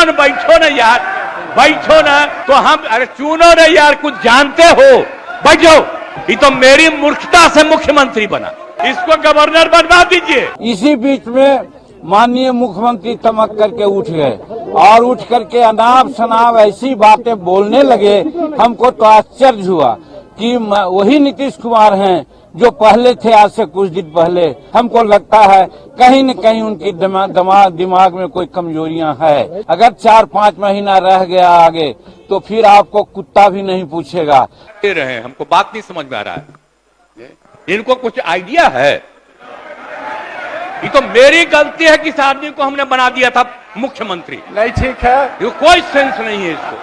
न बैठो ना यार, बैठो ना। तो हम अरे चुनो ना यार, कुछ जानते हो, बैठो। ये तो मेरी मूर्खता से मुख्यमंत्री बना, इसको गवर्नर बनवा दीजिए। इसी बीच में माननीय मुख्यमंत्री चमक करके उठ गए और उठ करके अनाप शनाप ऐसी बातें बोलने लगे। हमको तो आश्चर्य हुआ कि वही नीतीश कुमार हैं जो पहले थे, आज से कुछ दिन पहले। हमको लगता है कहीं न कहीं उनकी दिमाग में कोई कमजोरियां है। अगर 4-5 महीना रह गया आगे तो फिर आपको कुत्ता भी नहीं पूछेगा। रहे हमको बात नहीं समझ में आ रहा है, इनको कुछ आइडिया है? ये तो मेरी गलती है कि इस आदमी को हमने बना दिया था मुख्यमंत्री। नहीं ठीक है, ये कोई सेंस नहीं है इसको,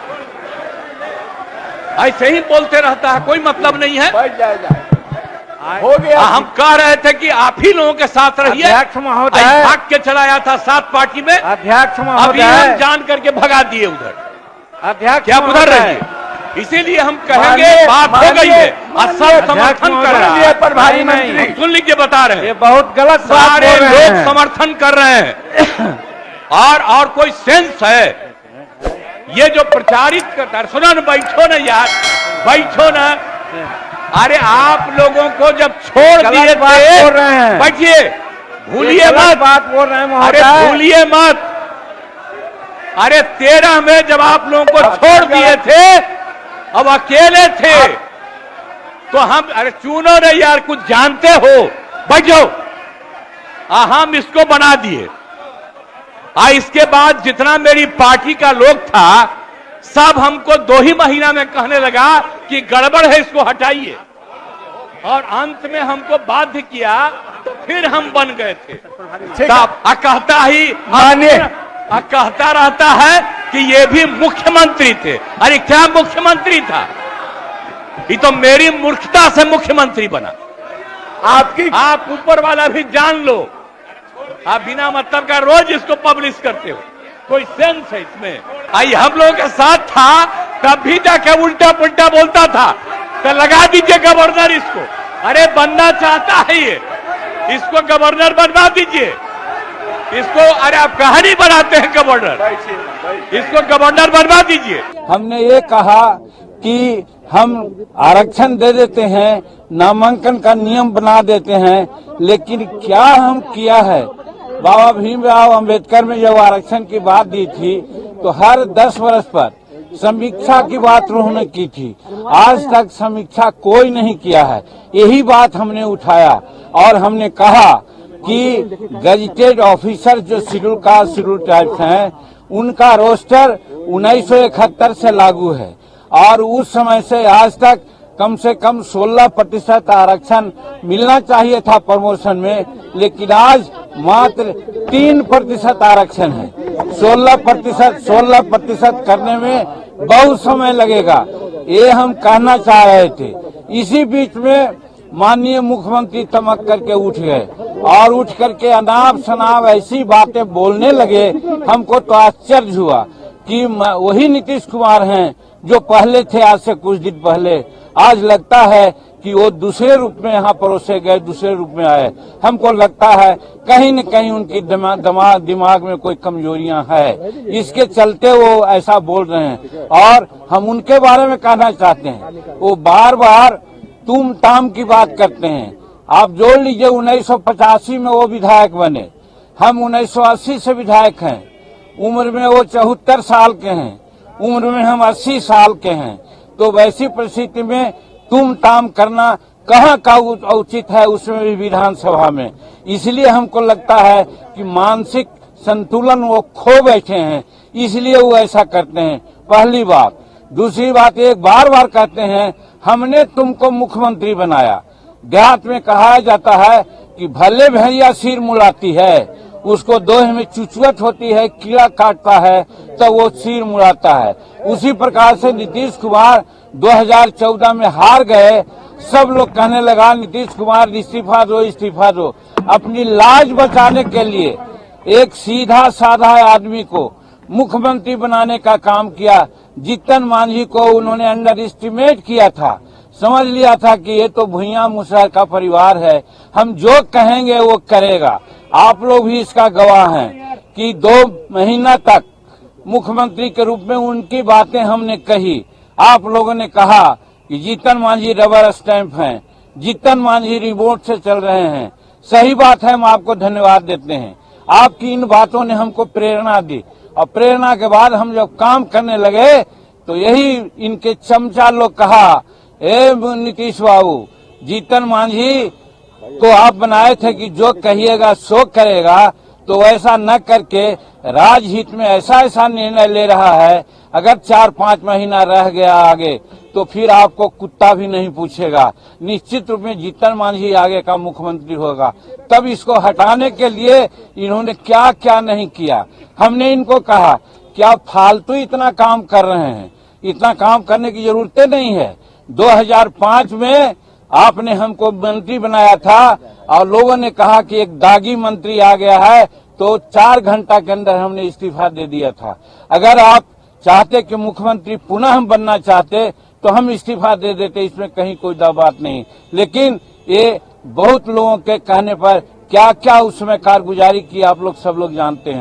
ऐसे ही बोलते रहता है, कोई मतलब नहीं है। हो गया। हम कह रहे थे कि आप ही लोगों के साथ रहिए। अध्यक्ष महोदय भाग के चलाया था 7 पार्टी में। अध्यक्ष अभी महोदय हम जान करके भगा दिए उधर। अध्यक्ष क्या उधर रहिए, इसीलिए हम कहेंगे बात हो गई है और सब समर्थन कर रहा है। प्रभारी मंत्री सुन लीजिए, बता रहे हैं, ये बहुत गलत सारे लोग समर्थन कर रहे हैं। और कोई सेंस है ये जो प्रचारित करता है? सुनो ना, बैठो ना यार, बैठो ना। अरे आप लोगों को जब छोड़ दिए थे, बैठिए, भूलिए मत, बात बोल रहे हैं। अरे भूलिए मत। अरे 13 में जब आप लोगों को छोड़ दिए थे, अब अकेले थे, तो हम अरे चुनो ना यार, कुछ जानते हो, बैठो। हम इसको बना दिए। इसके बाद जितना मेरी पार्टी का लोग था, सब हमको 2 ही महीना में कहने लगा कि गड़बड़ है, इसको हटाइए। और अंत में हमको बाध्य किया, तो फिर हम बन गए थे। कहता रहता है कि ये भी मुख्यमंत्री थे। अरे क्या मुख्यमंत्री था? ये तो मेरी मूर्खता से मुख्यमंत्री बना। आप ऊपर वाला भी जान लो। आप बिना मतलब का रोज इसको पब्लिश करते हो, कोई सेंस है इसमें? आई हम लोगों के साथ था, तब भी जाके उल्टा पुल्टा बोलता था, तो लगा दीजिए गवर्नर इसको। अरे बनना चाहता है ये, इसको गवर्नर बनवा दीजिए इसको। अरे आप कहानी बनाते हैं गवर्नर, इसको गवर्नर बनवा दीजिए। हमने ये कहा कि हम आरक्षण दे देते हैं, नामांकन का नियम बना देते हैं, लेकिन क्या हम किया है? बाबा भीमराव अंबेडकर में जब आरक्षण की बात दी थी तो हर 10 वर्ष पर समीक्षा की बात उन्होंने की थी। आज तक समीक्षा कोई नहीं किया है। यही बात हमने उठाया और हमने कहा कि गजेटेड ऑफिसर जो शेड्यूल कास्ट शेड्यूल ट्राइब्स हैं, उनका रोस्टर 1971 से लागू है और उस समय से आज तक कम से कम 16% आरक्षण मिलना चाहिए था प्रमोशन में, लेकिन आज मात्र 3% आरक्षण है। 16% करने में बहुत समय लगेगा, ये हम कहना चाह रहे थे। इसी बीच में माननीय मुख्यमंत्री चमक करके उठ गए और उठ करके अनाप शनाप ऐसी बातें बोलने लगे। हमको तो आश्चर्य हुआ कि वही नीतीश कुमार हैं जो पहले थे, आज से कुछ दिन पहले। आज लगता है कि वो दूसरे रूप में यहाँ परोसे गए, दूसरे रूप में आए। हमको लगता है कहीं न कहीं उनकी दिमाग में कोई कमजोरियां है, इसके चलते वो ऐसा बोल रहे हैं। और हम उनके बारे में कहना चाहते हैं, वो बार बार तुम ताम की बात करते हैं। आप जोड़ लीजिए, 1985 में वो विधायक बने, हम 1980 से विधायक हैं। उम्र में वो 74 साल के हैं, उम्र में हम 80 साल के हैं। तो वैसी परिस्थिति में तुम ताम करना कहाँ का उचित है, उसमें भी विधानसभा में। इसलिए हमको लगता है कि मानसिक संतुलन वो खो बैठे हैं, इसलिए वो ऐसा करते हैं। पहली बात। दूसरी बात, एक बार बार कहते हैं हमने तुमको मुख्यमंत्री बनाया। देहात में कहा जाता है कि भले भैया सिर मुड़ाती है, उसको दोहे में चुचुअट होती है, कीड़ा काटता है तो वो सिर मुड़ाता है। उसी प्रकार से नीतीश कुमार 2014 में हार गए। सब लोग कहने लगा नीतीश कुमार इस्तीफा दो, इस्तीफा दो। अपनी लाज बचाने के लिए एक सीधा साधा आदमी को मुख्यमंत्री बनाने का काम किया। जीतन मांझी को उन्होंने अंडर एस्टिमेट किया था, समझ लिया था कि ये तो भुइयां मुसहर का परिवार है, हम जो कहेंगे वो करेगा। आप लोग भी इसका गवाह हैं कि 2 महीना तक मुख्यमंत्री के रूप में उनकी बातें हमने कही। आप लोगों ने कहा कि जीतन मांझी रबर स्टैंप हैं, जीतन मांझी रिमोट से चल रहे हैं। सही बात है, हम आपको धन्यवाद देते हैं। आपकी इन बातों ने हमको प्रेरणा दी और प्रेरणा के बाद हम जब काम करने लगे तो यही इनके चमचा लोग कहा, ए नीतीश बाबू, जीतन मांझी को आप बनाए थे कि जो कहिएगा सो करेगा, तो ऐसा न करके राजहित में ऐसा ऐसा निर्णय ले रहा है, अगर 4-5 महीना रह गया आगे तो फिर आपको कुत्ता भी नहीं पूछेगा। निश्चित रूप में जीतन मांझी आगे का मुख्यमंत्री होगा। तब इसको हटाने के लिए इन्होंने क्या क्या नहीं किया। हमने इनको कहा कि आप फालतू इतना काम कर रहे हैं, इतना काम करने की जरूरत नहीं है। 2005 में आपने हमको मंत्री बनाया था और लोगों ने कहा कि एक दागी मंत्री आ गया है, तो 4 घंटा के अंदर हमने इस्तीफा दे दिया था। अगर आप चाहते कि मुख्यमंत्री पुनः हम बनना चाहते तो हम इस्तीफा दे देते, इसमें कहीं कोई दो बात नहीं। लेकिन ये बहुत लोगों के कहने पर क्या क्या उस समय कारगुजारी की आप लोग सब लोग जानते हैं।